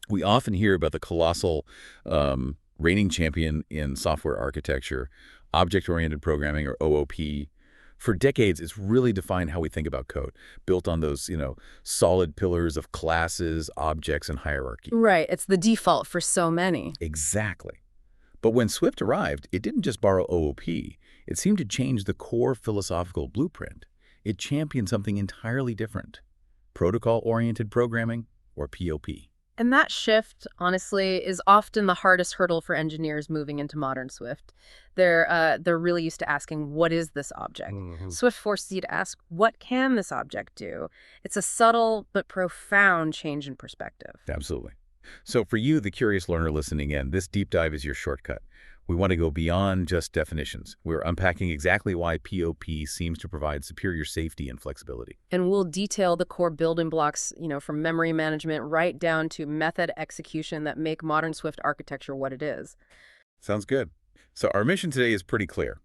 We often hear about the colossal reigning champion in software architecture, object-oriented programming, or OOP. For decades, it's really defined how we think about code, built on those, solid pillars of classes, objects, and hierarchy. Right. It's the default for so many. Exactly. But when Swift arrived, it didn't just borrow OOP. It seemed to change the core philosophical blueprint. It championed something entirely different: protocol-oriented programming, or POP. And that shift, honestly, is often the hardest hurdle for engineers moving into modern Swift. They're really used to asking, what is this object? Swift forces you to ask, what can this object do? It's a subtle but profound change in perspective. Absolutely. So for you, the curious learner listening in, this deep dive is your shortcut. We want to go beyond just definitions. We're unpacking exactly why POP seems to provide superior safety and flexibility. And we'll detail the core building blocks, from memory management right down to method execution that make modern Swift architecture what it is. Sounds good. So our mission today is pretty clear.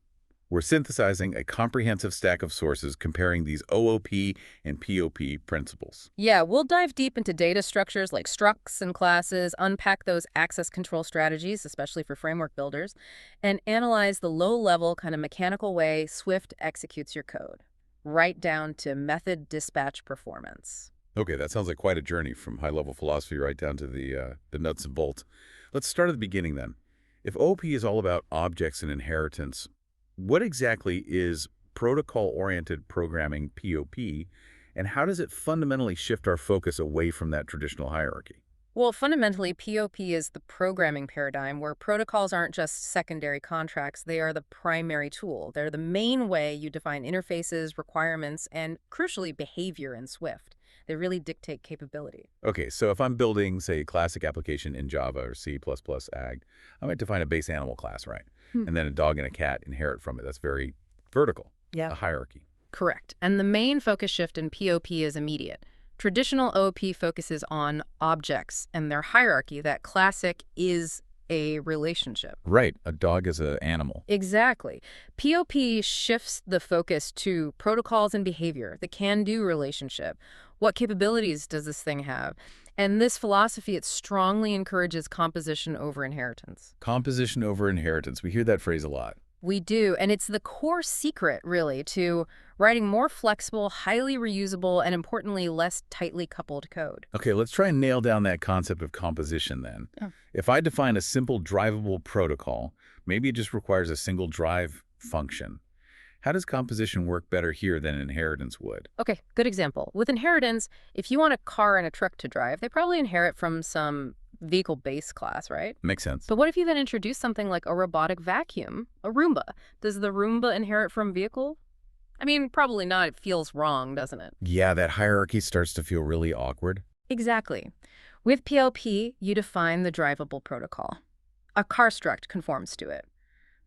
We're synthesizing a comprehensive stack of sources comparing these OOP and POP principles. Yeah, we'll dive deep into data structures like structs and classes, unpack those access control strategies, especially for framework builders, and analyze the low-level kind of mechanical way Swift executes your code, right down to method dispatch performance. Okay, that sounds like quite a journey from high-level philosophy right down to the nuts and bolts. Let's start at the beginning then. If OOP is all about objects and inheritance, what exactly is protocol-oriented programming, POP, and how does it fundamentally shift our focus away from that traditional hierarchy? Well, fundamentally, POP is the programming paradigm where protocols aren't just secondary contracts, they are the primary tool. They're the main way you define interfaces, requirements, and crucially, behavior in Swift. They really dictate capability. Okay, so if I'm building, say, a classic application in Java or C++ Ag, I might define a base animal class, right? And then a dog and a cat inherit from it. That's very vertical, a hierarchy. Correct. And the main focus shift in POP is immediate. Traditional OOP focuses on objects and their hierarchy. That classic is a relationship. Right. A dog is an animal. Exactly. POP shifts the focus to protocols and behavior, the can-do relationship. What capabilities does this thing have? And this philosophy, it strongly encourages composition over inheritance. Composition over inheritance. We hear that phrase a lot. We do, and it's the core secret, really, to writing more flexible, highly reusable, and importantly, less tightly coupled code. Okay, let's try and nail down that concept of composition then. Oh. If I define a simple drivable protocol, maybe it just requires a single drive function. How does composition work better here than inheritance would? Okay, good example. With inheritance, if you want a car and a truck to drive, they probably inherit from some vehicle base class, right? Makes sense. But what if you then introduce something like a robotic vacuum, a Roomba? Does the Roomba inherit from vehicle? I mean, probably not. It feels wrong, doesn't it? Yeah, that hierarchy starts to feel really awkward. Exactly. With POP, you define the drivable protocol. A car struct conforms to it.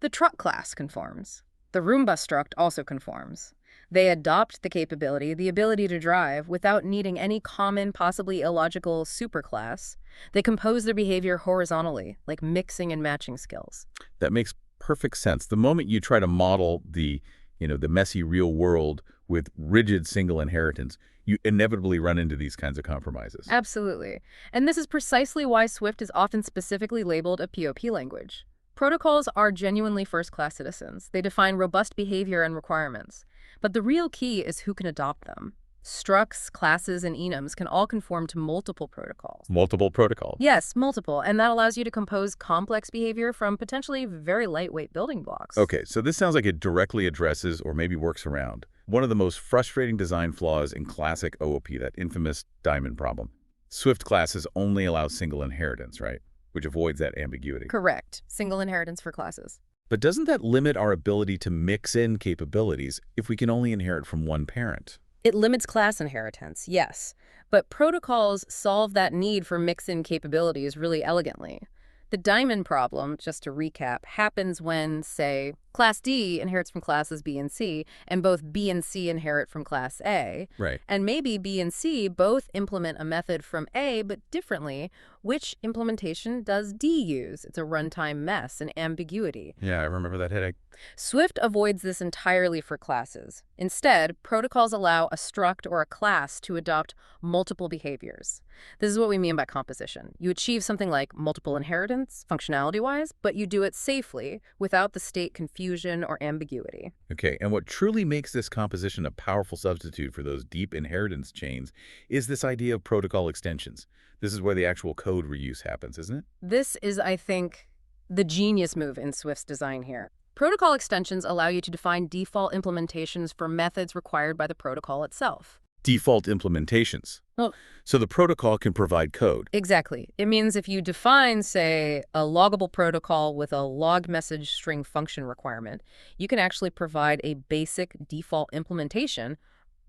The truck class conforms. The Roomba struct also conforms. They adopt the capability, the ability to drive, without needing any common, possibly illogical superclass. They compose their behavior horizontally, like mixing and matching skills. That makes perfect sense. The moment you try to model the messy real world with rigid single inheritance, you inevitably run into these kinds of compromises. Absolutely. And this is precisely why Swift is often specifically labeled a POP language. Protocols are genuinely first-class citizens. They define robust behavior and requirements. But the real key is who can adopt them. Structs, classes, and enums can all conform to multiple protocols. Multiple protocols? Yes, multiple. And that allows you to compose complex behavior from potentially very lightweight building blocks. Okay, so this sounds like it directly addresses or maybe works around one of the most frustrating design flaws in classic OOP, that infamous diamond problem. Swift classes only allow single inheritance, right? Which avoids that ambiguity. Correct. Single inheritance for classes. But doesn't that limit our ability to mix in capabilities if we can only inherit from one parent? It limits class inheritance, yes. But protocols solve that need for mix-in capabilities really elegantly. The diamond problem, just to recap, happens when, say, Class D inherits from classes B and C, and both B and C inherit from Class A. Right. And maybe B and C both implement a method from A, but differently, Which implementation does D use? It's a runtime mess and ambiguity. Yeah, I remember that headache. Swift avoids this entirely for classes. Instead, protocols allow a struct or a class to adopt multiple behaviors. This is what we mean by composition. You achieve something like multiple inheritance, functionality-wise, but you do it safely without the state confusion or ambiguity. Okay, and what truly makes this composition a powerful substitute for those deep inheritance chains is this idea of protocol extensions. This is where the actual code reuse happens, isn't it? This is, I think, the genius move in Swift's design here. Protocol extensions allow you to define default implementations for methods required by the protocol itself. Default implementations. Oh. So the protocol can provide code. Exactly. It means if you define, say, a loggable protocol with a logged message string function requirement, you can actually provide a basic default implementation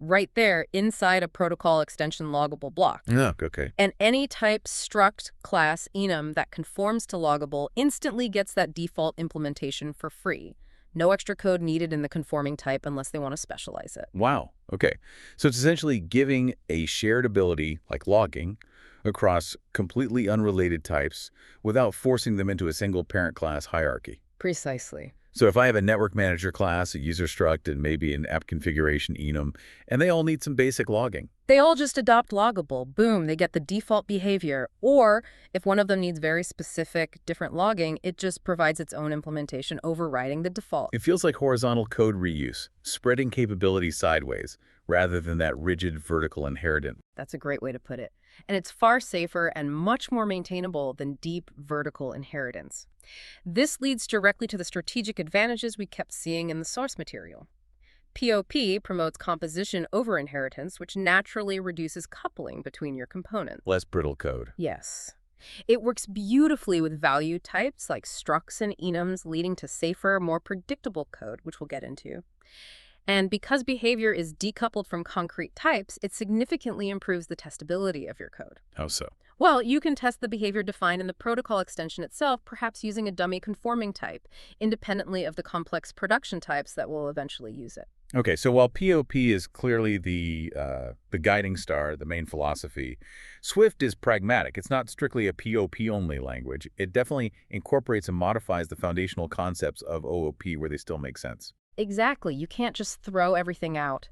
right there inside a protocol extension loggable block. Yeah, okay. And any type struct class enum that conforms to loggable instantly gets that default implementation for free. No extra code needed in the conforming type unless they want to specialize it. Wow. Okay. So it's essentially giving a shared ability, like logging, across completely unrelated types without forcing them into a single parent class hierarchy. Precisely. So if I have a network manager class, a user struct, and maybe an app configuration enum, and they all need some basic logging. They all just adopt loggable. Boom, they get the default behavior. Or if one of them needs very specific different logging, it just provides its own implementation overriding the default. It feels like horizontal code reuse, spreading capabilities sideways, rather than that rigid vertical inheritance. That's a great way to put it. And it's far safer and much more maintainable than deep vertical inheritance. This leads directly to the strategic advantages we kept seeing in the source material. POP promotes composition over inheritance, which naturally reduces coupling between your components. Less brittle code. Yes. It works beautifully with value types like structs and enums, leading to safer, more predictable code, which we'll get into. And because behavior is decoupled from concrete types, it significantly improves the testability of your code. How so? Well, you can test the behavior defined in the protocol extension itself, perhaps using a dummy conforming type, independently of the complex production types that will eventually use it. Okay, so while POP is clearly the guiding star, the main philosophy, Swift is pragmatic. It's not strictly a POP-only language. It definitely incorporates and modifies the foundational concepts of OOP where they still make sense. Exactly. You can't just throw everything out.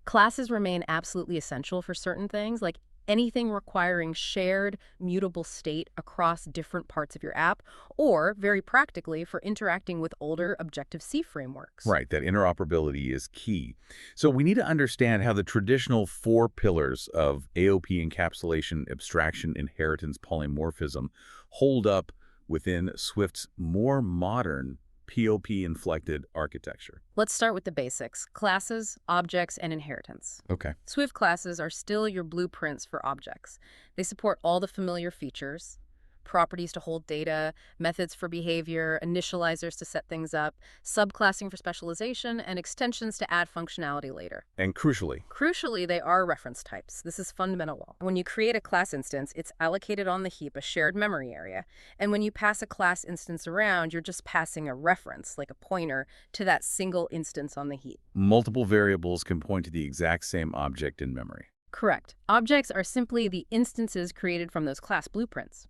Classes remain absolutely essential for certain things, like anything requiring shared, mutable state across different parts of your app, or, very practically, for interacting with older Objective-C frameworks. Right, that interoperability is key. So we need to understand how the traditional 4 pillars of AOP encapsulation, abstraction, inheritance, polymorphism hold up within Swift's more modern POP-inflected architecture. Let's start with the basics: classes, objects, and inheritance. Okay. Swift classes are still your blueprints for objects. They support all the familiar features: properties to hold data, methods for behavior, initializers to set things up, subclassing for specialization, and extensions to add functionality later. And crucially, They are reference types. This is fundamental. When you create a class instance, it's allocated on the heap a shared memory area. And when you pass a class instance around, you're just passing a reference, like a pointer, to that single instance on the heap. multiple variables can point to the exact same object in memory. Correct. Objects are simply the instances created from those class blueprints.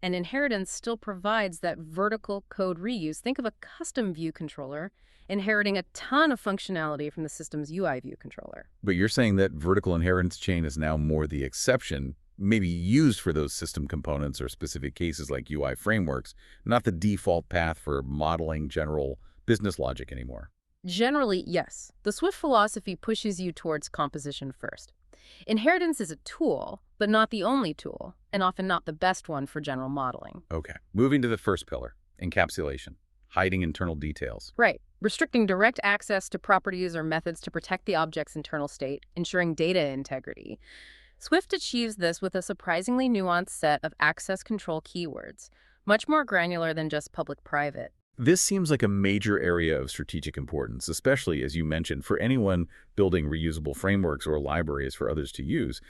And inheritance still provides that vertical code reuse. Think of a custom view controller inheriting a ton of functionality from the system's UI view controller. But you're saying that vertical inheritance chain is now more the exception, maybe used for those system components or specific cases like UI frameworks, not the default path for modeling general business logic anymore. Generally, yes. The Swift philosophy pushes you towards composition first. Inheritance is a tool, but not the only tool, and often not the best one for general modeling. Okay, moving to the first pillar, encapsulation, hiding internal details. Right. Restricting direct access to properties or methods to protect the object's internal state, ensuring data integrity. Swift achieves this with a surprisingly nuanced set of access control keywords, much more granular than just public-private. This seems like a major area of strategic importance, especially, as you mentioned, for anyone building reusable frameworks or libraries for others to use.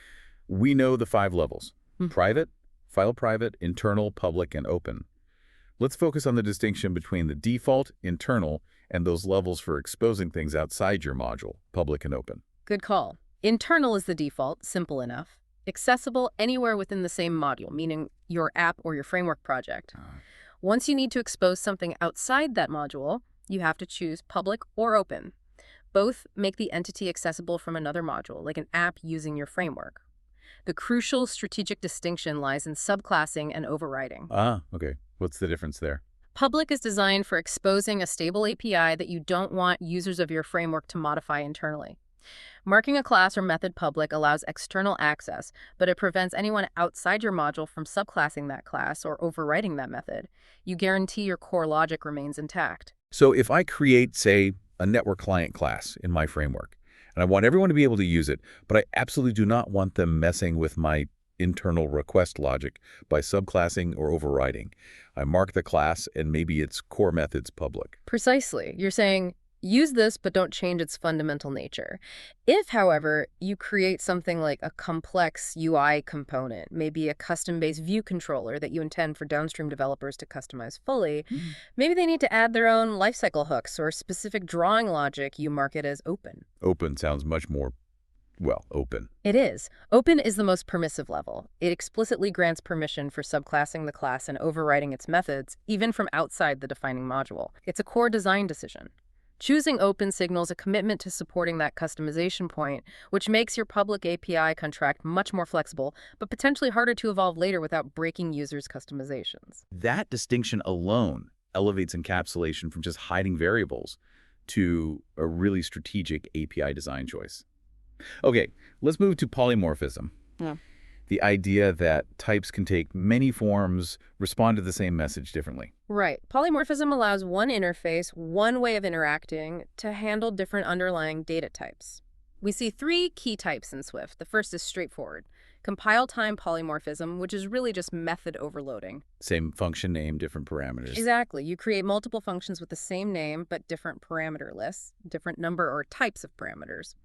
We know the 5 levels: private, file private, internal, public, and open. Let's focus on the distinction between the default, internal, and those levels for exposing things outside your module, public and open. Good call. Internal is the default, simple enough. accessible anywhere within the same module, meaning your app or your framework project. Once you need to expose something outside that module, you have to choose public or open. Both make the entity accessible from another module, like an app using your framework. The crucial strategic distinction lies in subclassing and overriding. Okay. What's the difference there? Public is designed for exposing a stable API that you don't want users of your framework to modify internally. Marking a class or method public allows external access, but it prevents anyone outside your module from subclassing that class or overriding that method. You guarantee your core logic remains intact. So if I create, say, a network client class in my framework, and I want everyone to be able to use it, but I absolutely do not want them messing with my internal request logic by subclassing or overriding. I mark the class and maybe its core method's public. Precisely. You're saying, use this, but don't change its fundamental nature. If, however, you create something like a complex UI component, maybe a custom-based view controller that you intend for downstream developers to customize fully, maybe they need to add their own lifecycle hooks or specific drawing logic, you mark it as open. Open sounds much more, well, open. It is. Open is the most permissive level. It explicitly grants permission for subclassing the class and overriding its methods, even from outside the defining module. It's a core design decision. Choosing open signals a commitment to supporting that customization point, which makes your public API contract much more flexible, but potentially harder to evolve later without breaking users' customizations. That distinction alone elevates encapsulation from just hiding variables to a really strategic API design choice. Okay, let's move to polymorphism. Yeah. The idea that types can take many forms, respond to the same message differently. Right. Polymorphism allows one interface, one way of interacting, to handle different underlying data types. We see three key types in Swift. The first is straightforward. Compile time polymorphism, which is really just method overloading. Same function name, different parameters. Exactly. You create multiple functions with the same name, but different parameter lists, different number or types of parameters.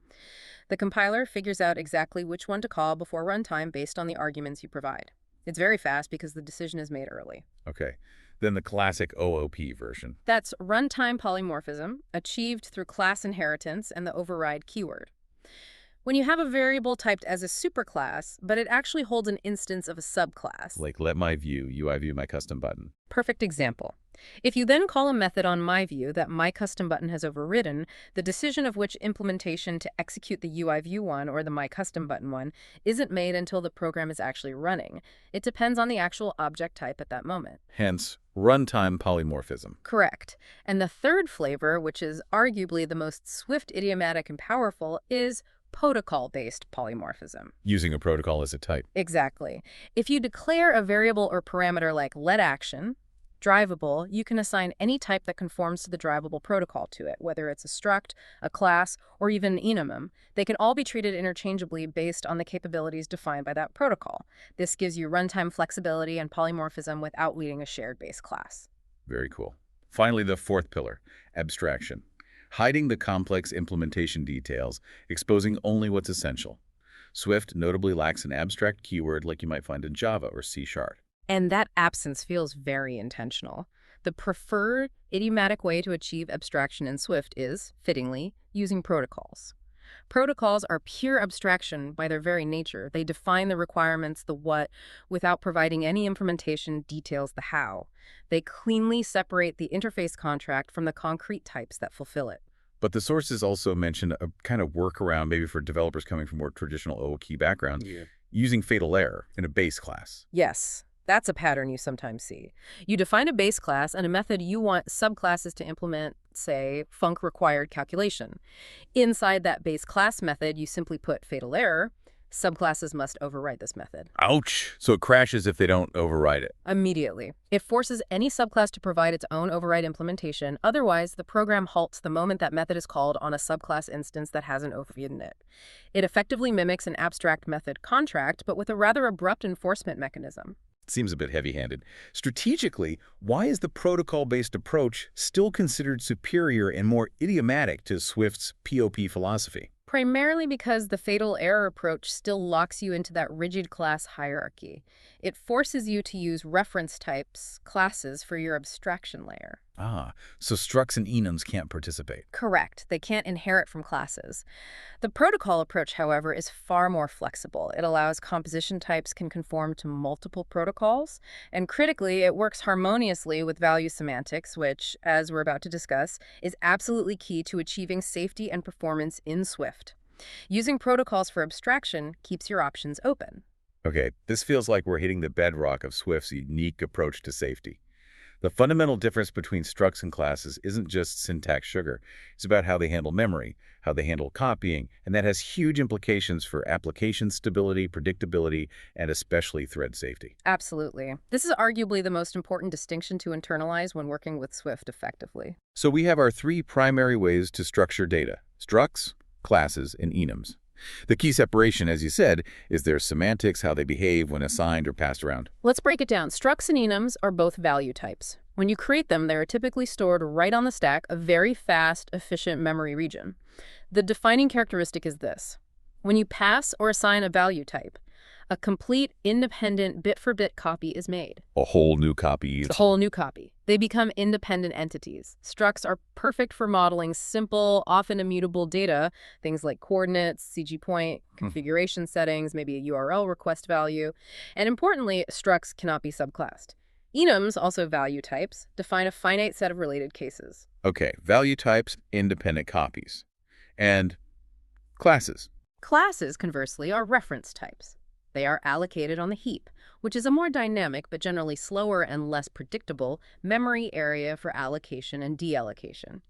The compiler figures out exactly which one to call before runtime based on the arguments you provide. It's very fast because the decision is made early. Okay. Then the classic OOP version. That's runtime polymorphism, achieved through class inheritance and the override keyword. When you have a variable typed as a superclass, but it actually holds an instance of a subclass. Like let my view, UI view my custom button. Perfect example. If you then call a method on myView that myCustomButton has overridden, the decision of which implementation to execute the UIView one or the myCustomButton one isn't made until the program is actually running. It depends on the actual object type at that moment. Hence, runtime polymorphism. Correct. And the third flavor, which is arguably the most Swift idiomatic and powerful, is protocol-based polymorphism. Using a protocol as a type. Exactly. If you declare a variable or parameter like letAction, drivable, you can assign any type that conforms to the drivable protocol to it, whether it's a struct, a class, or even an enum. They can all be treated interchangeably based on the capabilities defined by that protocol. This gives you runtime flexibility and polymorphism without leading a shared base class. Very cool. Finally, the fourth pillar, abstraction. Hiding the complex implementation details, exposing only what's essential. Swift notably lacks an abstract keyword like you might find in Java or C#. And that absence feels very intentional. The preferred idiomatic way to achieve abstraction in Swift is, fittingly, using protocols. Protocols are pure abstraction by their very nature. They define the requirements, the what, without providing any implementation details, the how. They cleanly separate the interface contract from the concrete types that fulfill it. But the sources also mention a kind of workaround maybe for developers coming from more traditional OOP backgrounds, using fatal error in a base class. Yes. That's a pattern you sometimes see. You define a base class and a method you want subclasses to implement, say, func required calculation. Inside that base class method, you simply put fatal error. Subclasses must override this method. Ouch! So it crashes if they don't override it. Immediately. It forces any subclass to provide its own override implementation. Otherwise, the program halts the moment that method is called on a subclass instance that hasn't overridden it. It effectively mimics an abstract method contract, but with a rather abrupt enforcement mechanism. Seems a bit heavy-handed. Strategically, why is the protocol-based approach still considered superior and more idiomatic to Swift's POP philosophy? Primarily because the fatal error approach still locks you into that rigid class hierarchy. It forces you to use reference types, classes, for your abstraction layer. Ah, so structs and enums can't participate. Correct. They can't inherit from classes. The protocol approach, however, is far more flexible. It allows composition types can conform to multiple protocols, and critically, it works harmoniously with value semantics, which, as we're about to discuss, is absolutely key to achieving safety and performance in Swift. Using protocols for abstraction keeps your options open. Okay, this feels like we're hitting the bedrock of Swift's unique approach to safety. The fundamental difference between structs and classes isn't just syntax sugar. It's about how they handle memory, how they handle copying, and that has huge implications for application stability, predictability, and especially thread safety. Absolutely. This is arguably the most important distinction to internalize when working with Swift effectively. So we have our three primary ways to structure data: structs, classes, and enums. The key separation, as you said, is their semantics, how they behave when assigned or passed around. Let's break it down. Structs and enums are both value types. When you create them, they're typically stored right on the stack, a very fast, efficient memory region. The defining characteristic is this. When you pass or assign a value type, a complete, independent, bit-for-bit copy is made. A whole new copy. It's a whole new copy. They become independent entities. Structs are perfect for modeling simple, often immutable data, things like coordinates, CG point, configuration settings, maybe a URL request value. And importantly, structs cannot be subclassed. Enums, also value types, define a finite set of related cases. Okay, value types, independent copies. And classes. Classes, conversely, are reference types. They are allocated on the heap, which is a more dynamic but generally slower and less predictable memory area for allocation and deallocation.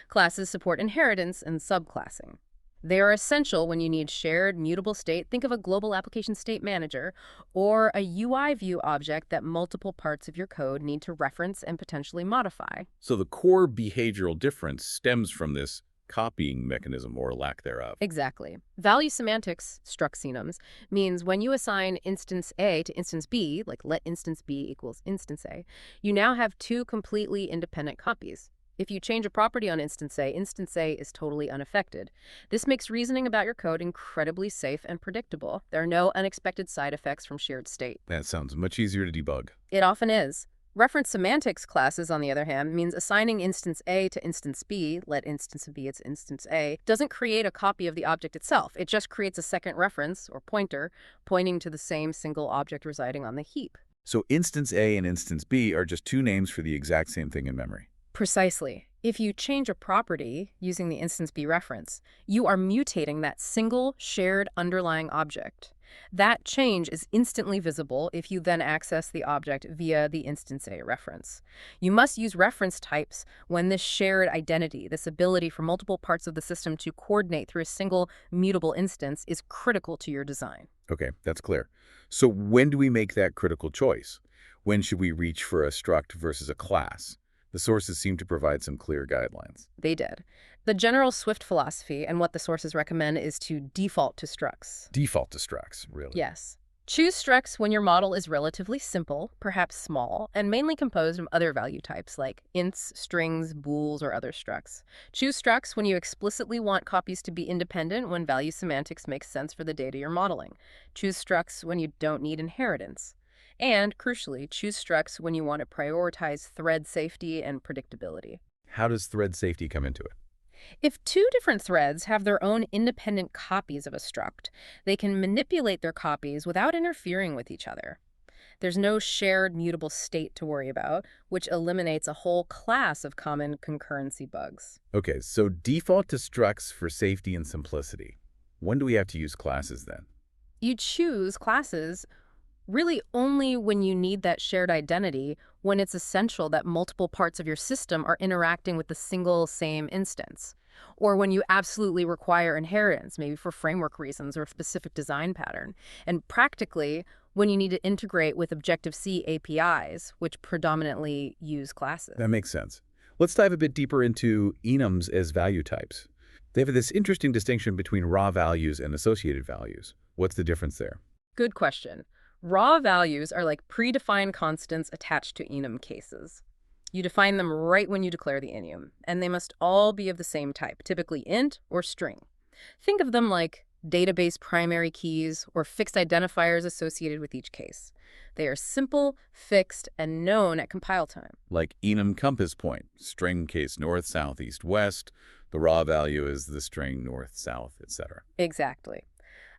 Classes support inheritance and subclassing. They are essential when you need shared, mutable state. Think of a global application state manager or a UI view object that multiple parts of your code need to reference and potentially modify. So the core behavioral difference stems from this copying mechanism or lack thereof. Exactly. Value semantics, struct enums, means when you assign instance A to instance B, like let instance B equals instance A, you now have two completely independent copies. If you change a property on instance A is totally unaffected. This makes reasoning about your code incredibly safe and predictable. There are no unexpected side effects from shared state. That sounds much easier to debug. It often is. Reference semantics classes, on the other hand, means assigning instance A to instance B, let instance B its instance A, doesn't create a copy of the object itself. It just creates a second reference, or pointer, pointing to the same single object residing on the heap. So instance A and instance B are just two names for the exact same thing in memory. Precisely. If you change a property using the instance B reference, you are mutating that single shared underlying object. That change is instantly visible if you then access the object via the instance A reference. You must use reference types when this shared identity, this ability for multiple parts of the system to coordinate through a single mutable instance, is critical to your design. Okay, that's clear. So when do we make that critical choice? When should we reach for a struct versus a class? The sources seem to provide some clear guidelines. They did. The general Swift philosophy and what the sources recommend is to default to structs. Default to structs, really? Yes. Choose structs when your model is relatively simple, perhaps small, and mainly composed of other value types like ints, strings, bools, or other structs. Choose structs when you explicitly want copies to be independent when value semantics makes sense for the data you're modeling. Choose structs when you don't need inheritance. And, crucially, choose structs when you want to prioritize thread safety and predictability. How does thread safety come into it? If two different threads have their own independent copies of a struct, they can manipulate their copies without interfering with each other. There's no shared mutable state to worry about, which eliminates a whole class of common concurrency bugs. Okay, so default to structs for safety and simplicity. When do we have to use classes then? You choose classes really only when you need that shared identity, when it's essential that multiple parts of your system are interacting with the single same instance, or when you absolutely require inheritance, maybe for framework reasons or a specific design pattern, and practically when you need to integrate with Objective-C APIs, which predominantly use classes. That makes sense. Let's dive a bit deeper into enums as value types. They have this interesting distinction between raw values and associated values. What's the difference there? Good question. Raw values are like predefined constants attached to enum cases. You define them right when you declare the enum, and they must all be of the same type, typically int or string. Think of them like database primary keys, or fixed identifiers associated with each case. They are simple, fixed, and known at compile time. Like enum compass point, string case north, south, east, west. The raw value is the string north, south, etc. Exactly.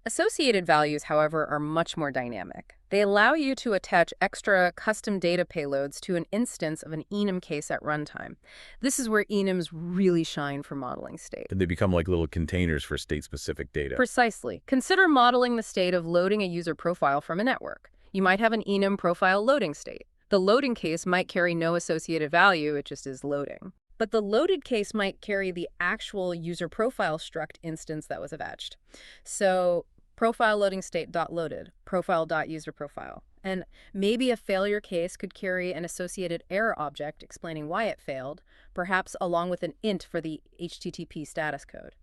Associated values, however, are much more dynamic. They allow you to attach extra custom data payloads to an instance of an enum case at runtime. This is where enums really shine for modeling state. And they become like little containers for state-specific data. Precisely. Consider modeling the state of loading a user profile from a network. You might have an enum profile loading state. The loading case might carry no associated value, it just is loading. But the loaded case might carry the actual user profile struct instance that was attached. So profile loading state dot loaded, profile dot user profile. And maybe a failure case could carry an associated error object explaining why it failed, perhaps along with an int for the HTTP status code.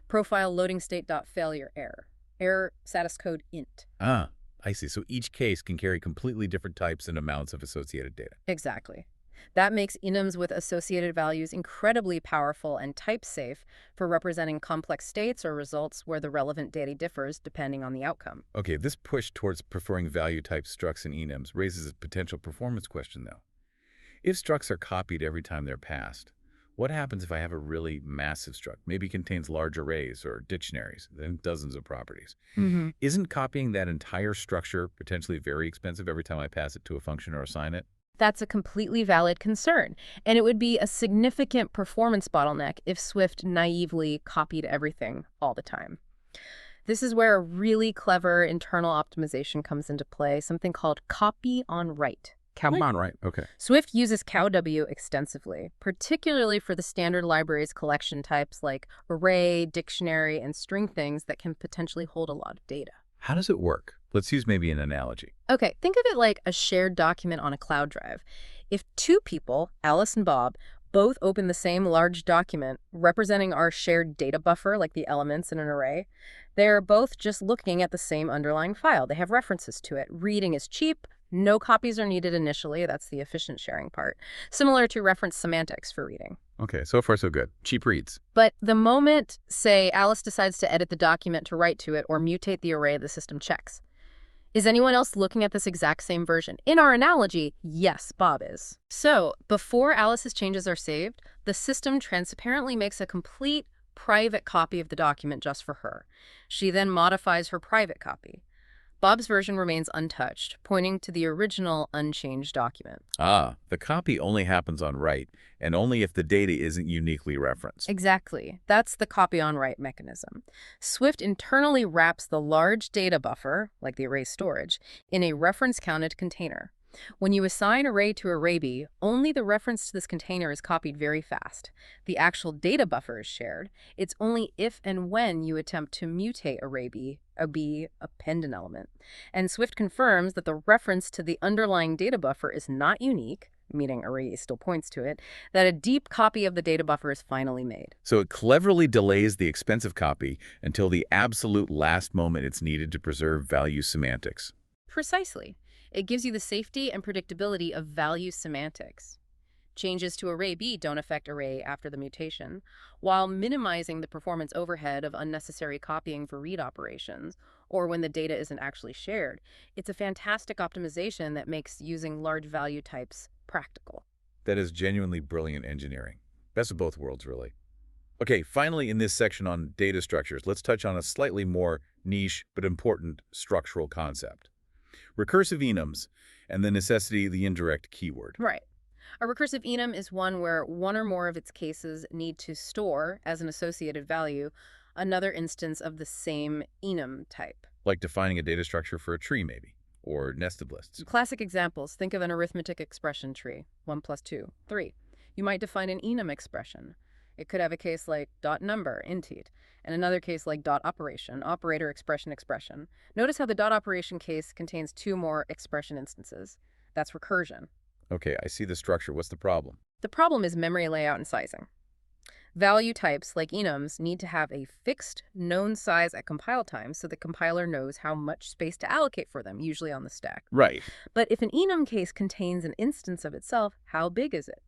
Profile loading state dot failure error, error status code int. Ah, I see. So each case can carry completely different types and amounts of associated data. Exactly. That makes enums with associated values incredibly powerful and type-safe for representing complex states or results where the relevant data differs depending on the outcome. Okay, this push towards preferring value type structs and enums raises a potential performance question, though. If structs are copied every time they're passed, what happens if I have a really massive struct, maybe contains large arrays or dictionaries, then dozens of properties? Isn't copying that entire structure potentially very expensive every time I pass it to a function or assign it? That's a completely valid concern, and it would be a significant performance bottleneck if Swift naively copied everything all the time. This is where a really clever internal optimization comes into play, something called copy on write. Come on, right? Okay. Swift uses CowW extensively, particularly for the standard libraries collection types like array, dictionary, and string things that can potentially hold a lot of data. How does it work? Let's use maybe an analogy. Okay, think of it like a shared document on a cloud drive. If two people, Alice and Bob, both open the same large document representing our shared data buffer, like the elements in an array, they're both just looking at the same underlying file. They have references to it. Reading is cheap. No copies are needed initially. That's the efficient sharing part. Similar to reference semantics for reading. Okay, so far so good. Cheap reads. But the moment, say, Alice decides to edit the document to write to it or mutate the array, the system checks. Is anyone else looking at this exact same version? In our analogy, yes, Bob is. So, before Alice's changes are saved, the system transparently makes a complete private copy of the document just for her. She then modifies her private copy. Bob's version remains untouched, pointing to the original unchanged document. Ah, the copy only happens on write, and only if the data isn't uniquely referenced. Exactly. That's the copy on write mechanism. Swift internally wraps the large data buffer, like the array storage, in a reference-counted container. When you assign array to array B, only the reference to this container is copied very fast. The actual data buffer is shared. It's only if and when you attempt to mutate array B, append an element. And Swift confirms that the reference to the underlying data buffer is not unique, meaning array still points to it, that a deep copy of the data buffer is finally made. So it cleverly delays the expensive copy until the absolute last moment it's needed to preserve value semantics. Precisely. It gives you the safety and predictability of value semantics. Changes to array B don't affect array after the mutation, while minimizing the performance overhead of unnecessary copying for read operations, or when the data isn't actually shared. It's a fantastic optimization that makes using large value types practical. That is genuinely brilliant engineering. Best of both worlds, really. Okay, finally in this section on data structures, let's touch on a slightly more niche but important structural concept. Recursive enums, and the necessity of the indirect keyword. Right. A recursive enum is one where one or more of its cases need to store, as an associated value, another instance of the same enum type. Like defining a data structure for a tree, maybe, or nested lists. Classic examples. Think of an arithmetic expression tree, 1 plus 2, 3. You might define an enum expression. It could have a case like dot number, intit, and another case like dot operation, operator, expression, expression. Notice how the dot operation case contains 2 more expression instances. That's recursion. Okay, I see the structure. What's the problem? The problem is memory layout and sizing. Value types, like enums, need to have a fixed, known size at compile time so the compiler knows how much space to allocate for them, usually on the stack. Right. But if an enum case contains an instance of itself, how big is it?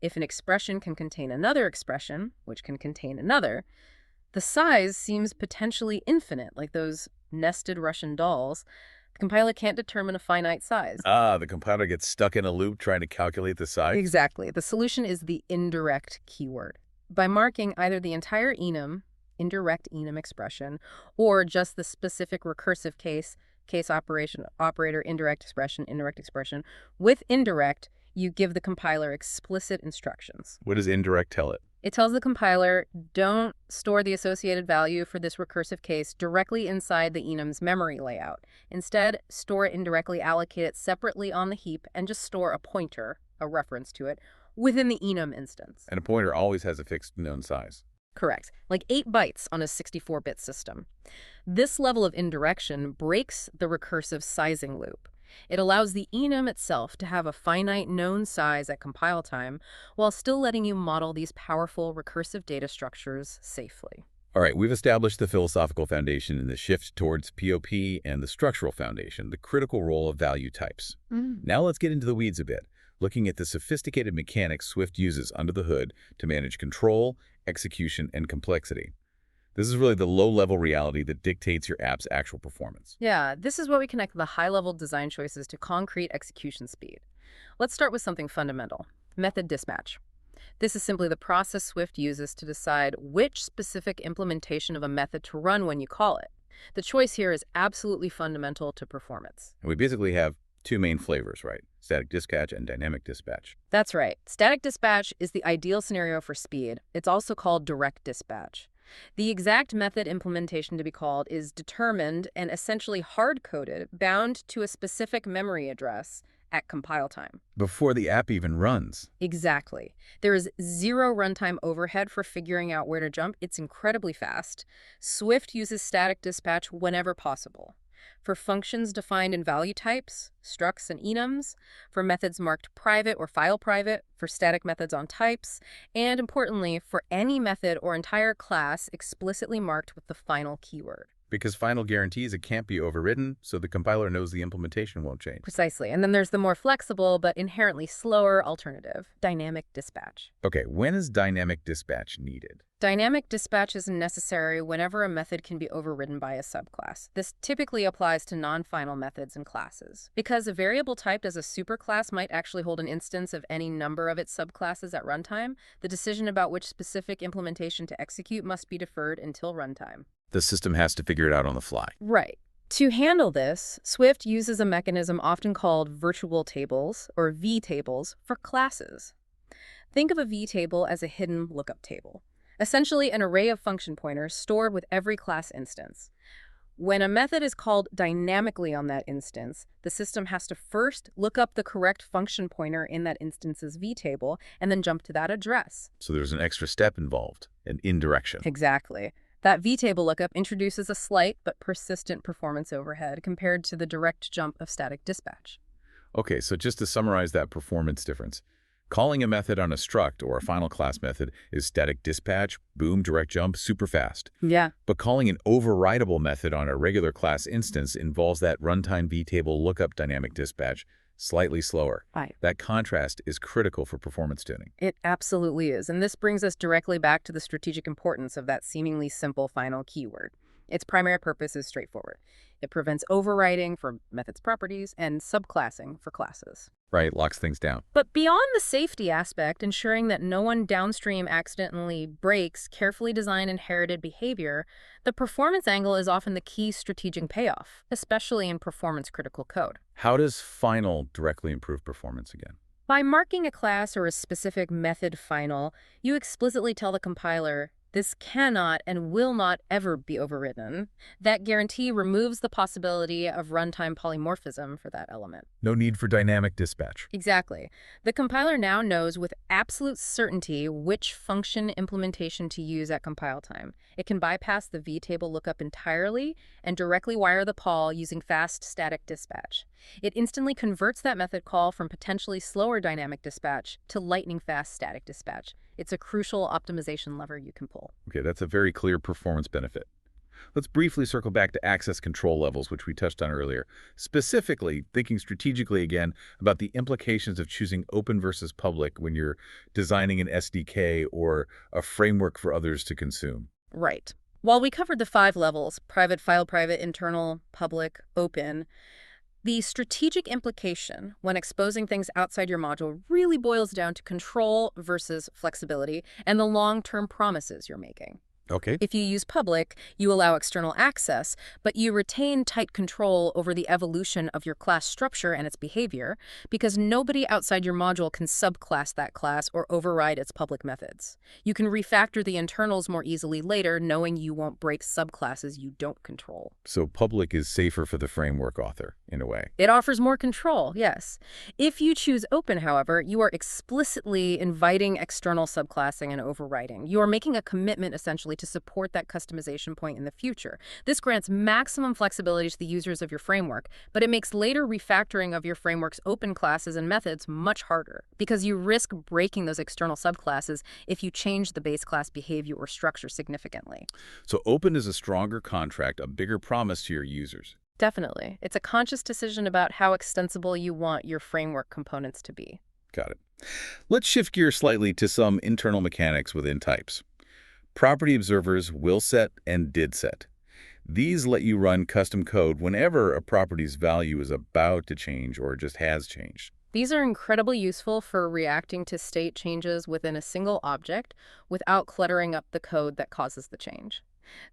If an expression can contain another expression, which can contain another, The size seems potentially infinite, like those nested Russian dolls. The compiler can't determine a finite size. Ah, the compiler gets stuck in a loop trying to calculate the size? Exactly. The solution is the indirect keyword. By marking either the entire enum, indirect enum expression, or just the specific recursive case operator, indirect expression, with indirect, you give the compiler explicit instructions. What does indirect tell it? It tells the compiler, don't store the associated value for this recursive case directly inside the enum's memory layout. Instead, store it indirectly, allocate it separately on the heap, and just store a pointer, a reference to it, within the enum instance. And a pointer always has a fixed known size. Correct. Like 8 bytes on a 64-bit system. This level of indirection breaks the recursive sizing loop. It allows the enum itself to have a finite known size at compile time while still letting you model these powerful recursive data structures safely. All right, we've established the philosophical foundation in the shift towards POP and the structural foundation, the critical role of value types. Now let's get into the weeds a bit, looking at the sophisticated mechanics Swift uses under the hood to manage control, execution, and complexity. This is really the low-level reality that dictates your app's actual performance. Yeah, this is where we connect the high-level design choices to concrete execution speed. Let's start with something fundamental, method dispatch. This is simply the process Swift uses to decide which specific implementation of a method to run when you call it. The choice here is absolutely fundamental to performance. And we basically have two main flavors, right? Static dispatch and dynamic dispatch. That's right. Static dispatch is the ideal scenario for speed. It's also called direct dispatch. The exact method implementation to be called is determined and essentially hard-coded, bound to a specific memory address at compile time. Before the app even runs. Exactly. There is zero runtime overhead for figuring out where to jump. It's incredibly fast. Swift uses static dispatch whenever possible. For functions defined in value types, structs and enums, for methods marked private or file private, for static methods on types, and importantly, for any method or entire class explicitly marked with the final keyword. Because final guarantees it can't be overridden, so the compiler knows the implementation won't change. Precisely. And then there's the more flexible but inherently slower alternative, dynamic dispatch. Okay, when is dynamic dispatch needed? Dynamic dispatch is necessary whenever a method can be overridden by a subclass. This typically applies to non-final methods and classes. Because a variable typed as a superclass might actually hold an instance of any number of its subclasses at runtime, the decision about which specific implementation to execute must be deferred until runtime. The system has to figure it out on the fly. Right. To handle this, Swift uses a mechanism often called virtual tables, or V-tables, for classes. Think of a V-table as a hidden lookup table, essentially an array of function pointers stored with every class instance. When a method is called dynamically on that instance, the system has to first look up the correct function pointer in that instance's V-table and then jump to that address. So there's an extra step involved, an indirection. Exactly. That V-table lookup introduces a slight but persistent performance overhead compared to the direct jump of static dispatch. Okay, so just to summarize that performance difference, calling a method on a struct or a final class method is static dispatch, boom, direct jump, super fast. Yeah. But calling an overridable method on a regular class instance involves that runtime V-table lookup dynamic dispatch, slightly slower. Right. That contrast is critical for performance tuning. It absolutely is. And this brings us directly back to the strategic importance of that seemingly simple final keyword. Its primary purpose is straightforward. It prevents overriding for methods properties and subclassing for classes. Right, locks things down. But beyond the safety aspect, ensuring that no one downstream accidentally breaks carefully designed inherited behavior, the performance angle is often the key strategic payoff, especially in performance-critical code. How does final directly improve performance again? By marking a class or a specific method final, you explicitly tell the compiler, this cannot and will not ever be overridden. That guarantee removes the possibility of runtime polymorphism for that element. No need for dynamic dispatch. Exactly. The compiler now knows with absolute certainty which function implementation to use at compile time. It can bypass the V-table lookup entirely and directly wire the pol using fast static dispatch. It instantly converts that method call from potentially slower dynamic dispatch to lightning-fast static dispatch. It's a crucial optimization lever you can pull. Okay, that's a very clear performance benefit. Let's briefly circle back to access control levels, which we touched on earlier. Specifically, thinking strategically again about the implications of choosing open versus public when you're designing an SDK or a framework for others to consume. Right. While we covered the 5 levels, private, file private, internal, public, open, the strategic implication when exposing things outside your module really boils down to control versus flexibility and the long-term promises you're making. Okay. If you use public, you allow external access, but you retain tight control over the evolution of your class structure and its behavior, because nobody outside your module can subclass that class or override its public methods. You can refactor the internals more easily later, knowing you won't break subclasses you don't control. So public is safer for the framework author, in a way. It offers more control, yes. If you choose open, however, you are explicitly inviting external subclassing and overriding. You are making a commitment, essentially, to support that customization point in the future. This grants maximum flexibility to the users of your framework, but it makes later refactoring of your framework's open classes and methods much harder, because you risk breaking those external subclasses if you change the base class behavior or structure significantly. So open is a stronger contract, a bigger promise to your users. Definitely. It's a conscious decision about how extensible you want your framework components to be. Got it. Let's shift gears slightly to some internal mechanics within types. Property observers will set and did set. These let you run custom code whenever a property's value is about to change or just has changed. These are incredibly useful for reacting to state changes within a single object without cluttering up the code that causes the change.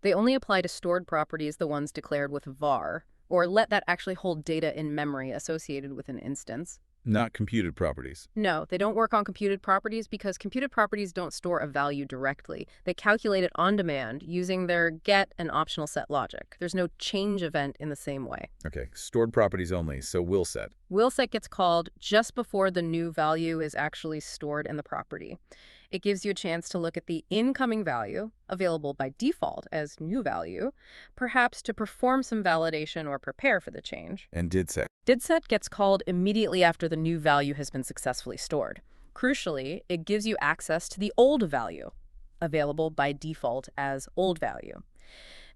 They only apply to stored properties, the ones declared with var, or let that actually hold data in memory associated with an instance. Not computed properties. No, they don't work on computed properties because computed properties don't store a value directly. They calculate it on demand using their get and optional set logic. There's no change event in the same way. Okay, stored properties only, so will set. Will set gets called just before the new value is actually stored in the property. It gives you a chance to look at the incoming value, available by default as new value, perhaps to perform some validation or prepare for the change. And did set. Did set gets called immediately after the new value has been successfully stored. Crucially, it gives you access to the old value, available by default as old value.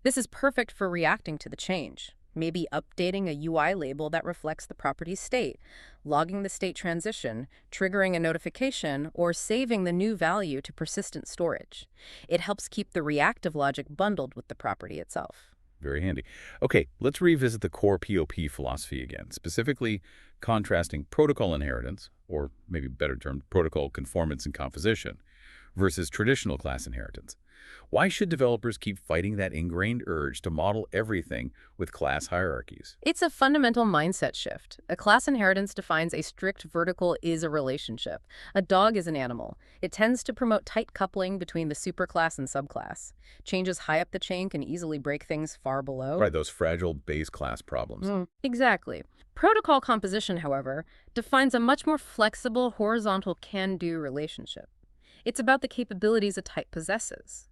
This is perfect for reacting to the change. Maybe updating a UI label that reflects the property's state, logging the state transition, triggering a notification, or saving the new value to persistent storage. It helps keep the reactive logic bundled with the property itself. Very handy. Okay, let's revisit the core POP philosophy again, specifically contrasting protocol inheritance, or maybe better termed, protocol conformance and composition, versus traditional class inheritance. Why should developers keep fighting that ingrained urge to model everything with class hierarchies? It's a fundamental mindset shift. A class inheritance defines a strict vertical is a relationship. A dog is an animal. It tends to promote tight coupling between the superclass and subclass. Changes high up the chain can easily break things far below. Right, those fragile base class problems. Exactly. Protocol composition, however, defines a much more flexible horizontal can-do relationship. It's about the capabilities a type possesses.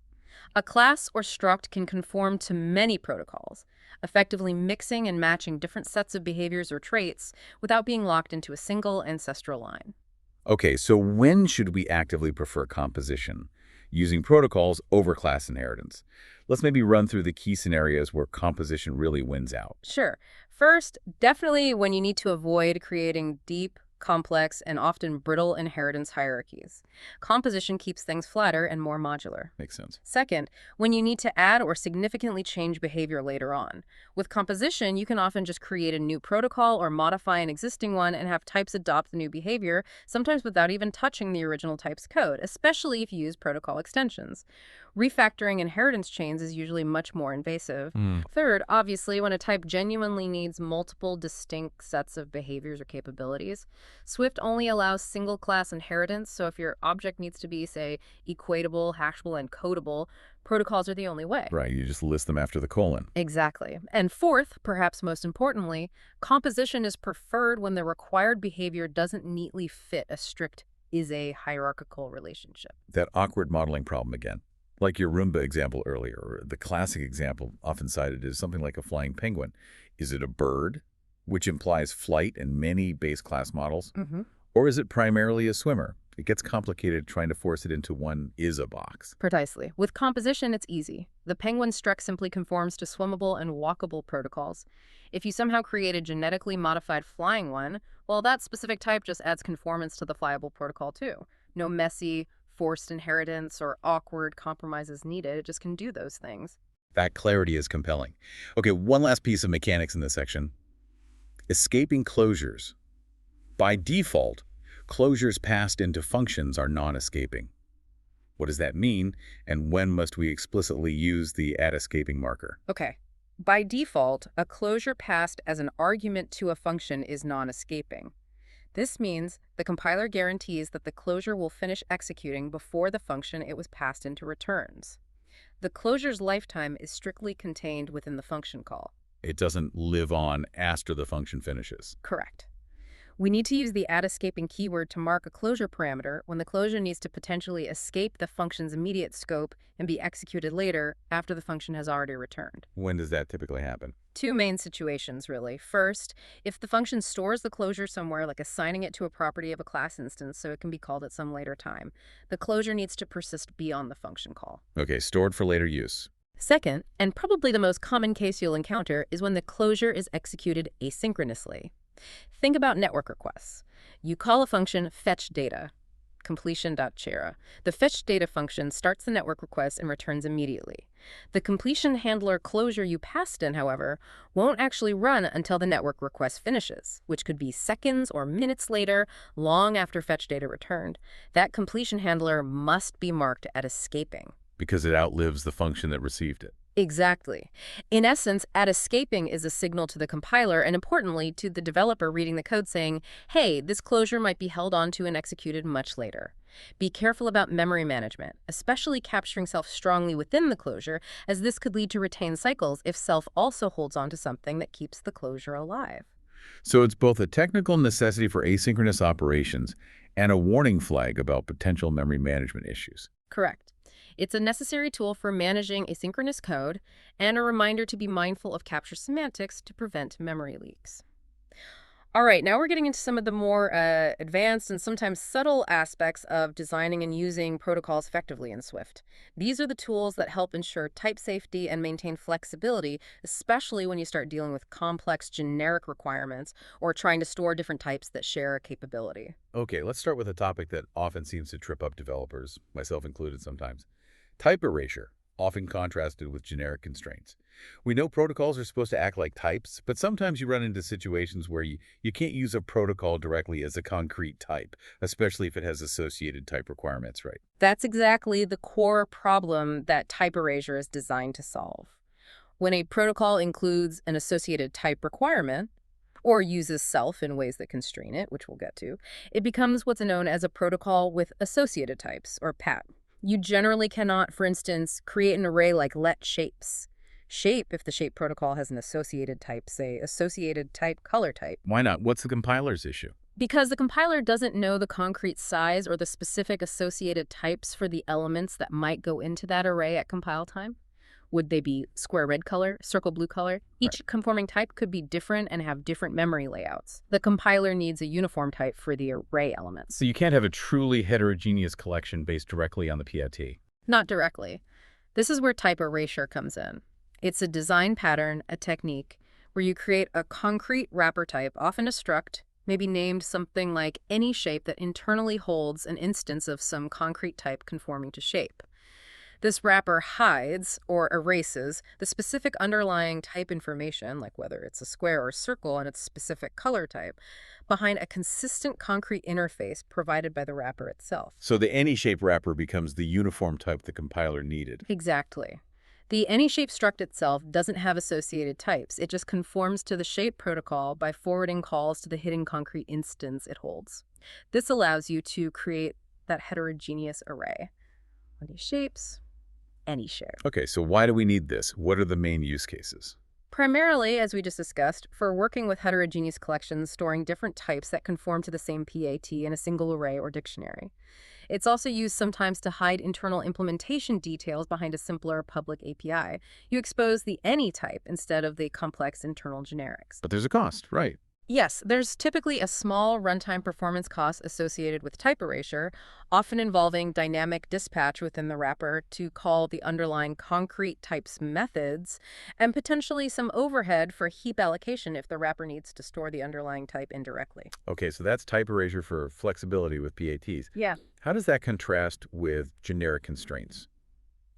A class or struct can conform to many protocols, effectively mixing and matching different sets of behaviors or traits without being locked into a single ancestral line. Okay, so when should we actively prefer composition, using protocols over class inheritance? Let's maybe run through the key scenarios where composition really wins out. Sure. First, definitely when you need to avoid creating deep, complex, and often brittle inheritance hierarchies. Composition keeps things flatter and more modular. Makes sense. Second, when you need to add or significantly change behavior later on. With composition, you can often just create a new protocol or modify an existing one and have types adopt the new behavior, sometimes without even touching the original type's code, especially if you use protocol extensions. Refactoring inheritance chains is usually much more invasive. Third, obviously, when a type genuinely needs multiple distinct sets of behaviors or capabilities, Swift only allows single-class inheritance, so if your object needs to be, say, equatable, hashable, and codable, protocols are the only way. Right, you just list them after the colon. Exactly. And fourth, perhaps most importantly, composition is preferred when the required behavior doesn't neatly fit a strict is-a hierarchical relationship. That awkward modeling problem again. Like your Roomba example earlier, or the classic example often cited is something like a flying penguin. Is it a bird, which implies flight in many base class models? Or is it primarily a swimmer? It gets complicated trying to force it into one is-a box. Precisely. With composition, it's easy. The penguin struct simply conforms to swimmable and walkable protocols. If you somehow create a genetically modified flying one, well, that specific type just adds conformance to the flyable protocol too. No messy, forced inheritance or awkward compromises needed. It just can do those things. That clarity is compelling. Okay, one last piece of mechanics in this section. Escaping closures. By default, closures passed into functions are non-escaping. What does that mean, and when must we explicitly use the @escaping marker? Okay. By default, a closure passed as an argument to a function is non-escaping. This means the compiler guarantees that the closure will finish executing before the function it was passed into returns. The closure's lifetime is strictly contained within the function call. It doesn't live on after the function finishes. Correct. We need to use the @escaping keyword to mark a closure parameter when the closure needs to potentially escape the function's immediate scope and be executed later after the function has already returned. When does that typically happen? Two main situations, really. First, if the function stores the closure somewhere, like assigning it to a property of a class instance so it can be called at some later time, the closure needs to persist beyond the function call. Okay, stored for later use. Second, and probably the most common case you'll encounter, is when the closure is executed asynchronously. Think about network requests. You call a function fetchData, completion.chara. The fetchData function starts the network request and returns immediately. The completion handler closure you passed in, however, won't actually run until the network request finishes, which could be seconds or minutes later, long after fetchData returned. That completion handler must be marked @escaping. Because it outlives the function that received it. Exactly. In essence, @escaping is a signal to the compiler and, importantly, to the developer reading the code saying, hey, this closure might be held onto and executed much later. Be careful about memory management, especially capturing self strongly within the closure, as this could lead to retained cycles if self also holds on to something that keeps the closure alive. So it's both a technical necessity for asynchronous operations and a warning flag about potential memory management issues. Correct. It's a necessary tool for managing asynchronous code and a reminder to be mindful of capture semantics to prevent memory leaks. All right, now we're getting into some of the more advanced and sometimes subtle aspects of designing and using protocols effectively in Swift. These are the tools that help ensure type safety and maintain flexibility, especially when you start dealing with complex generic requirements or trying to store different types that share a capability. Okay, let's start with a topic that often seems to trip up developers, myself included sometimes. Type erasure, often contrasted with generic constraints. We know protocols are supposed to act like types, but sometimes you run into situations where you can't use a protocol directly as a concrete type, especially if it has associated type requirements, right? That's exactly the core problem that type erasure is designed to solve. When a protocol includes an associated type requirement, or uses self in ways that constrain it, which we'll get to, it becomes what's known as a protocol with associated types, or PAT. You generally cannot, for instance, create an array like letShapes. Shape if the shape protocol has an associated type, say associated type color type. Why not? What's the compiler's issue? Because the compiler doesn't know the concrete size or the specific associated types for the elements that might go into that array at compile time. Would they be square red color, circle blue color? Each conforming type could be different and have different memory layouts. The compiler needs a uniform type for the array elements. So you can't have a truly heterogeneous collection based directly on the PAT. Not directly. This is where type erasure comes in. It's a design pattern, a technique, where you create a concrete wrapper type, often a struct, maybe named something like any shape that internally holds an instance of some concrete type conforming to shape. This wrapper hides or erases the specific underlying type information, like whether it's a square or circle and its specific color type, behind a consistent concrete interface provided by the wrapper itself. So the any-shape wrapper becomes the uniform type the compiler needed. Exactly. The AnyShape struct itself doesn't have associated types. It just conforms to the shape protocol by forwarding calls to the hidden concrete instance it holds. This allows you to create that heterogeneous array. Any shapes, any shape. Okay, so why do we need this? What are the main use cases? Primarily, as we just discussed, for working with heterogeneous collections storing different types that conform to the same PAT in a single array or dictionary. It's also used sometimes to hide internal implementation details behind a simpler public API. You expose the any type instead of the complex internal generics. But there's a cost, right? Yes, there's typically a small runtime performance cost associated with type erasure, often involving dynamic dispatch within the wrapper to call the underlying concrete types methods, and potentially some overhead for heap allocation if the wrapper needs to store the underlying type indirectly. Okay, so that's type erasure for flexibility with PATs. Yeah. How does that contrast with generic constraints?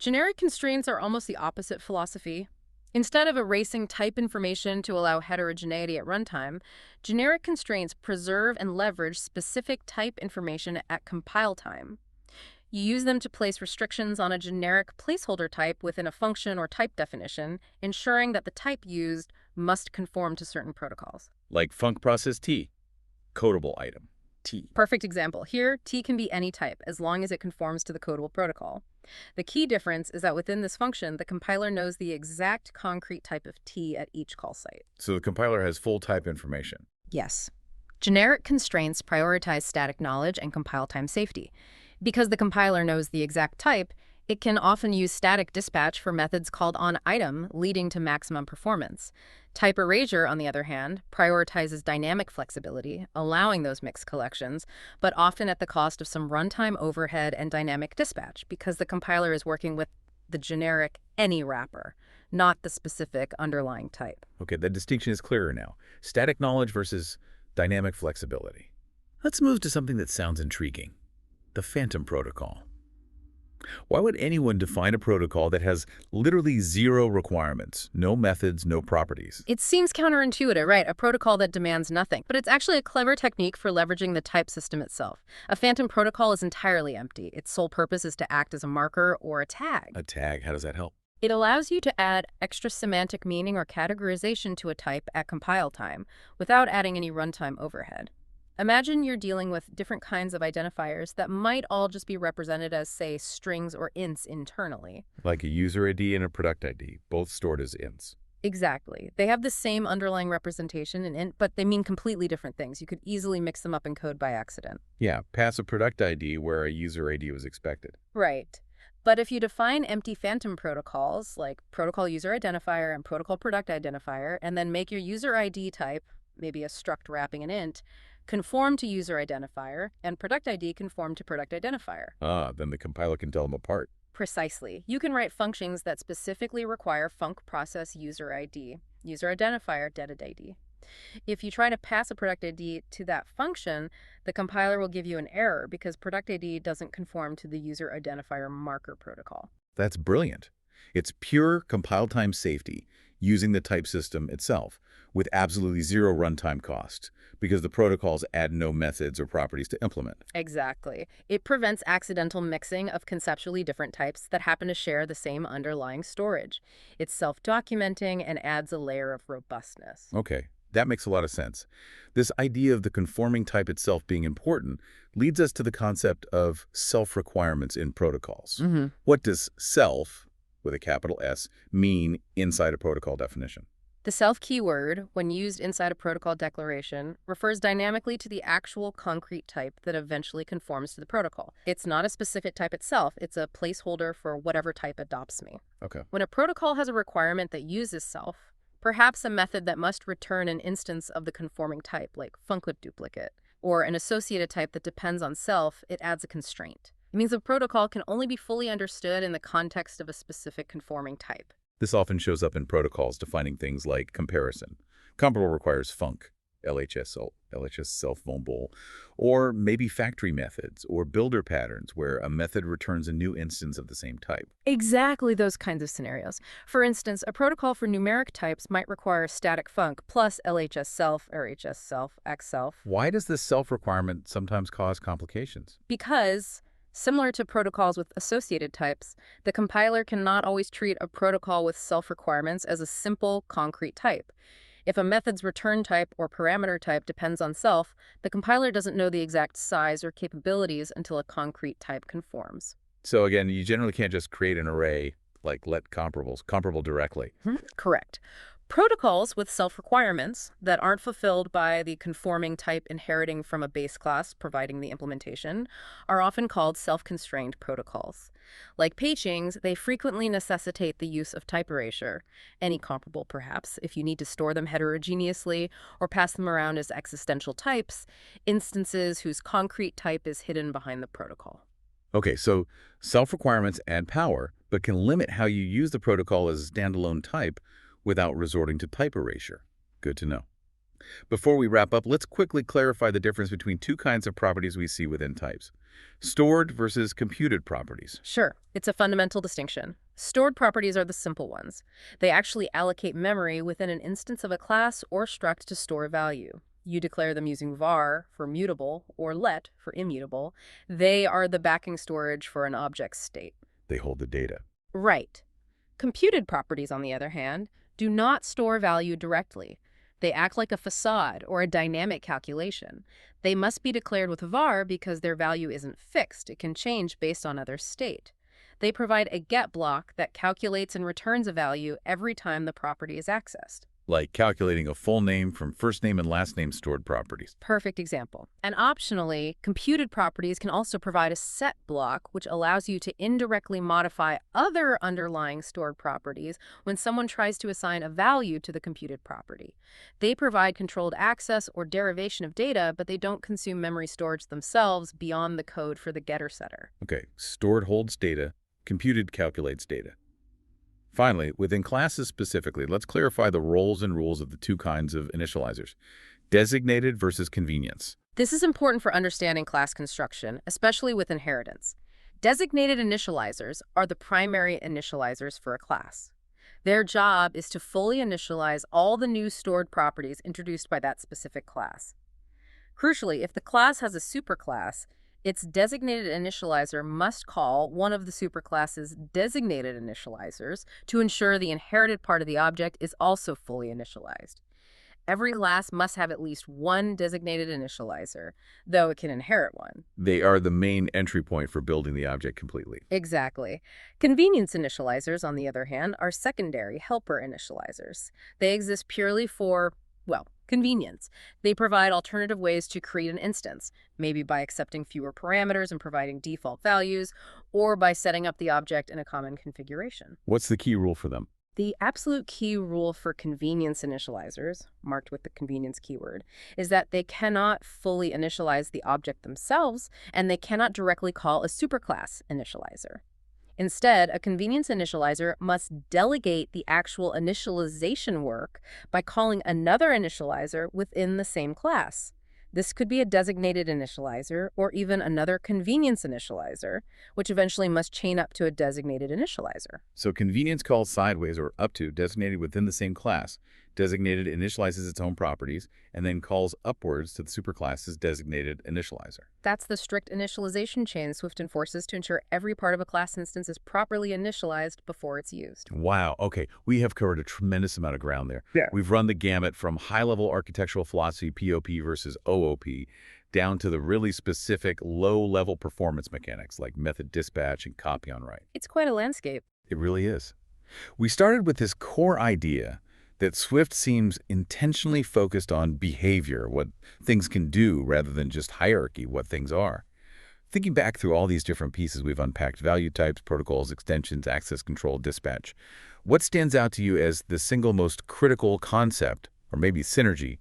Generic constraints are almost the opposite philosophy. Instead of erasing type information to allow heterogeneity at runtime, generic constraints preserve and leverage specific type information at compile time. You use them to place restrictions on a generic placeholder type within a function or type definition, ensuring that the type used must conform to certain protocols. Like func process T, codable item, T. Perfect example. Here, T can be any type, as long as it conforms to the codable protocol. The key difference is that within this function, the compiler knows the exact concrete type of T at each call site. So the compiler has full type information. Yes. Generic constraints prioritize static knowledge and compile time safety. Because the compiler knows the exact type, it can often use static dispatch for methods called onItem, leading to maximum performance. Type erasure, on the other hand, prioritizes dynamic flexibility, allowing those mixed collections, but often at the cost of some runtime overhead and dynamic dispatch, because the compiler is working with the generic any wrapper, not the specific underlying type. Okay, the distinction is clearer now. Static knowledge versus dynamic flexibility. Let's move to something that sounds intriguing. The phantom protocol. Why would anyone define a protocol that has literally zero requirements, no methods, no properties? It seems counterintuitive, right? A protocol that demands nothing. But it's actually a clever technique for leveraging the type system itself. A phantom protocol is entirely empty. Its sole purpose is to act as a marker or a tag. A tag, how does that help? It allows you to add extra semantic meaning or categorization to a type at compile time without adding any runtime overhead. Imagine you're dealing with different kinds of identifiers that might all just be represented as, say, strings or ints internally. Like a user ID and a product ID, both stored as ints. Exactly. They have the same underlying representation in int, but they mean completely different things. You could easily mix them up in code by accident. Yeah, pass a product ID where a user ID was expected. Right. But if you define empty phantom protocols, like protocol user identifier and protocol product identifier, and then make your user ID type, maybe a struct wrapping an int, conform to user identifier, and product ID conform to product identifier. Then the compiler can tell them apart. Precisely. You can write functions that specifically require func process user ID, user identifier, data ID. If you try to pass a product ID to that function, the compiler will give you an error because product ID doesn't conform to the user identifier marker protocol. That's brilliant. It's pure compile time safety using the type system itself with absolutely zero runtime cost because the protocols add no methods or properties to implement. Exactly. It prevents accidental mixing of conceptually different types that happen to share the same underlying storage. It's self-documenting and adds a layer of robustness. Okay, that makes a lot of sense. This idea of the conforming type itself being important leads us to the concept of self-requirements in protocols. What does self, with a capital S, mean inside a protocol definition? The self keyword, when used inside a protocol declaration, refers dynamically to the actual concrete type that eventually conforms to the protocol. It's not a specific type itself, it's a placeholder for whatever type adopts me. Okay. When a protocol has a requirement that uses self, perhaps a method that must return an instance of the conforming type, like funcWithDuplicate, or an associated type that depends on self, it adds a constraint. It means a protocol can only be fully understood in the context of a specific conforming type. This often shows up in protocols defining things like comparison. Comparable requires func, LHS self-vulnerable, or maybe factory methods or builder patterns where a method returns a new instance of the same type. Exactly those kinds of scenarios. For instance, a protocol for numeric types might require static func plus LHS self, RHS self, X self. Why does this self-requirement sometimes cause complications? Because similar to protocols with associated types, the compiler cannot always treat a protocol with self-requirements as a simple, concrete type. If a method's return type or parameter type depends on self, the compiler doesn't know the exact size or capabilities until a concrete type conforms. So again, you generally can't just create an array like let comparable directly. Correct. Protocols with self-requirements that aren't fulfilled by the conforming type inheriting from a base class providing the implementation are often called self-constrained protocols. Like pagings, they frequently necessitate the use of type erasure, any comparable perhaps, if you need to store them heterogeneously or pass them around as existential types, instances whose concrete type is hidden behind the protocol. Okay, so self-requirements add power, but can limit how you use the protocol as a standalone type without resorting to type erasure. Good to know. Before we wrap up, let's quickly clarify the difference between two kinds of properties we see within types. Stored versus computed properties. Sure, it's a fundamental distinction. Stored properties are the simple ones. They actually allocate memory within an instance of a class or struct to store value. You declare them using var for mutable or let for immutable. They are the backing storage for an object's state. They hold the data. Right. Computed properties, on the other hand, do not store value directly. They act like a facade or a dynamic calculation. They must be declared with var because their value isn't fixed. It can change based on other state. They provide a get block that calculates and returns a value every time the property is accessed. Like calculating a full name from first name and last name stored properties. Perfect example. And optionally, computed properties can also provide a set block, which allows you to indirectly modify other underlying stored properties when someone tries to assign a value to the computed property. They provide controlled access or derivation of data, but they don't consume memory storage themselves beyond the code for the getter-setter. Okay, stored holds data, computed calculates data. Finally, within classes specifically, let's clarify the roles and rules of the two kinds of initializers, designated versus convenience. This is important for understanding class construction, especially with inheritance. Designated initializers are the primary initializers for a class. Their job is to fully initialize all the new stored properties introduced by that specific class. Crucially, if the class has a superclass, its designated initializer must call one of the superclass's designated initializers to ensure the inherited part of the object is also fully initialized. Every class must have at least one designated initializer, though it can inherit one. They are the main entry point for building the object completely. Exactly. Convenience initializers, on the other hand, are secondary helper initializers. They exist purely for, well, convenience. They provide alternative ways to create an instance, maybe by accepting fewer parameters and providing default values, or by setting up the object in a common configuration. What's the key rule for them? The absolute key rule for convenience initializers, marked with the convenience keyword, is that they cannot fully initialize the object themselves, and they cannot directly call a superclass initializer. Instead, a convenience initializer must delegate the actual initialization work by calling another initializer within the same class. This could be a designated initializer or even another convenience initializer, which eventually must chain up to a designated initializer. So convenience calls sideways or up to designated within the same class. Designated initializes its own properties and then calls upwards to the superclass's designated initializer. That's the strict initialization chain Swift enforces to ensure every part of a class instance is properly initialized before it's used. Wow. Okay. We have covered a tremendous amount of ground there. Yeah. We've run the gamut from high-level architectural philosophy, POP versus OOP, down to the really specific low-level performance mechanics like method dispatch and copy on write. It's quite a landscape. It really is. We started with this core idea that Swift seems intentionally focused on behavior, what things can do, rather than just hierarchy, what things are. Thinking back through all these different pieces, we've unpacked value types, protocols, extensions, access control, dispatch. What stands out to you as the single most critical concept, or maybe synergy,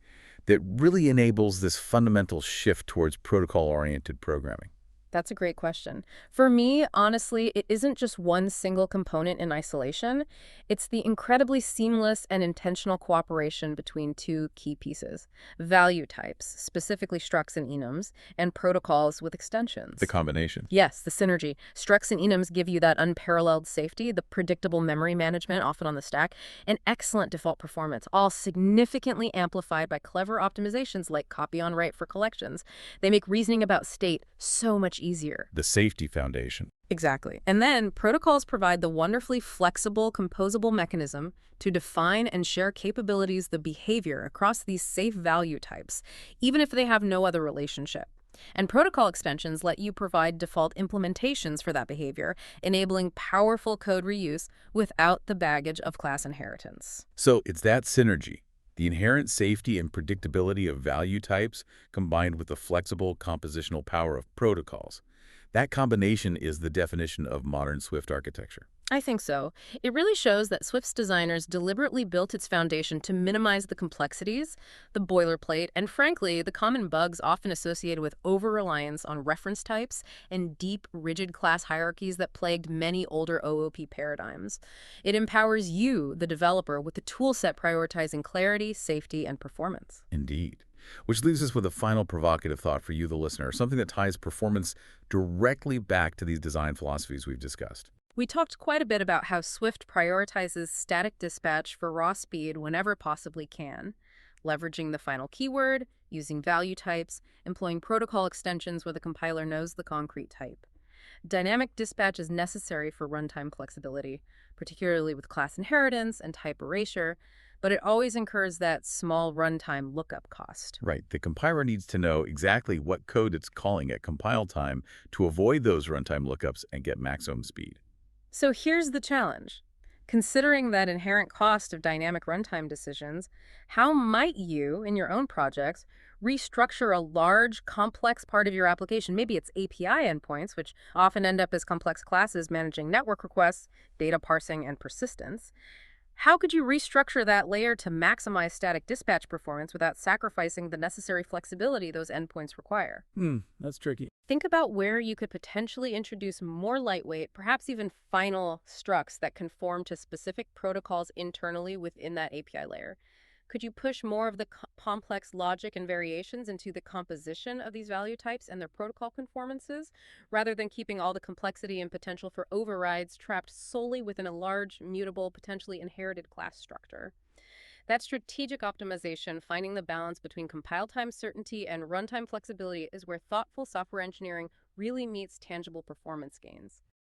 that really enables this fundamental shift towards protocol-oriented programming? That's a great question. For me, honestly, it isn't just one single component in isolation. It's the incredibly seamless and intentional cooperation between two key pieces: value types, specifically structs and enums, and protocols with extensions. The combination. Yes, the synergy. Structs and enums give you that unparalleled safety, the predictable memory management, often on the stack, and excellent default performance, all significantly amplified by clever optimizations like copy on write for collections. They make reasoning about state so much easier. The safety foundation. Exactly. And then protocols provide the wonderfully flexible, composable mechanism to define and share capabilities, the behavior across these safe value types, even if they have no other relationship. And protocol extensions let you provide default implementations for that behavior, enabling powerful code reuse without the baggage of class inheritance. So it's that synergy, the inherent safety and predictability of value types combined with the flexible compositional power of protocols, That combination is the definition of modern Swift architecture. I think so. It really shows that Swift's designers deliberately built its foundation to minimize the complexities, the boilerplate, and frankly, the common bugs often associated with over-reliance on reference types and deep, rigid class hierarchies that plagued many older OOP paradigms. It empowers you, the developer, with the toolset prioritizing clarity, safety, and performance. Indeed. Which leaves us with a final provocative thought for you, the listener, something that ties performance directly back to these design philosophies we've discussed. We talked quite a bit about how Swift prioritizes static dispatch for raw speed whenever possibly can, leveraging the final keyword, using value types, employing protocol extensions where the compiler knows the concrete type. Dynamic dispatch is necessary for runtime flexibility, particularly with class inheritance and type erasure, but it always incurs that small runtime lookup cost. Right. The compiler needs to know exactly what code it's calling at compile time to avoid those runtime lookups and get maximum speed. So here's the challenge. Considering that inherent cost of dynamic runtime decisions, how might you, in your own projects, restructure a large, complex part of your application? Maybe it's API endpoints, which often end up as complex classes managing network requests, data parsing, and persistence. How could you restructure that layer to maximize static dispatch performance without sacrificing the necessary flexibility those endpoints require? That's tricky. Think about where you could potentially introduce more lightweight, perhaps even final structs that conform to specific protocols internally within that API layer. Could you push more of the complex logic and variations into the composition of these value types and their protocol conformances, rather than keeping all the complexity and potential for overrides trapped solely within a large, mutable, potentially inherited class structure? That strategic optimization, finding the balance between compile time certainty and runtime flexibility, is where thoughtful software engineering really meets tangible performance gains.